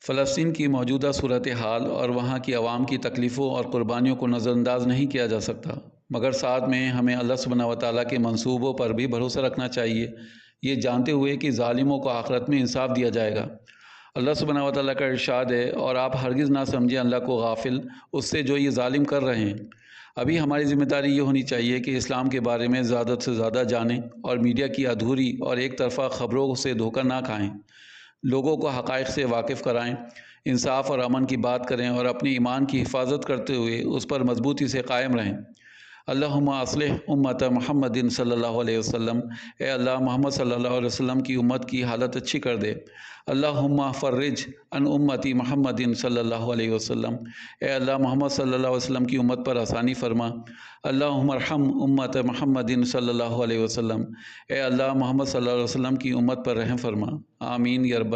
فلسطین کی موجودہ صورتحال اور وہاں کی عوام کی تکلیفوں اور قربانیوں کو نظر انداز نہیں کیا جا سکتا، مگر ساتھ میں ہمیں اللہ سبحانہ و تعالیٰ کے منصوبوں پر بھی بھروسہ رکھنا چاہیے، یہ جانتے ہوئے کہ ظالموں کو آخرت میں انصاف دیا جائے گا۔ اللہ سبحانہ و تعالیٰ کا ارشاد ہے، اور آپ ہرگز نہ سمجھیں اللہ کو غافل اس سے جو یہ ظالم کر رہے ہیں۔ ابھی ہماری ذمہ داری یہ ہونی چاہیے کہ اسلام کے بارے میں زیادہ سے زیادہ جانیں اور میڈیا کی ادھوری اور ایک طرفہ خبروں سے دھوکہ نہ کھائیں، لوگوں کو حقائق سے واقف کرائیں، انصاف اور امن کی بات کریں اور اپنی ایمان کی حفاظت کرتے ہوئے اس پر مضبوطی سے قائم رہیں۔ اللہم اصلح امت محمد صلی اللہ علیہ وسلم، اے اللہ محمد صلی اللہ علیہ وسلم کی امت کی حالت اچھی کر دے۔ اللہم فرج عن امتی محمد صلی اللہ علیہ وسلم، اے اللہ محمد صلی اللہ علیہ وسلم کی امت پر آسانی فرما۔ اللہم ارحم امت محمد صلی اللہ علیہ وسلم، اے اللہ محمد صلی اللہ علیہ وسلم کی امت پر رحم فرما۔ آمین یا رب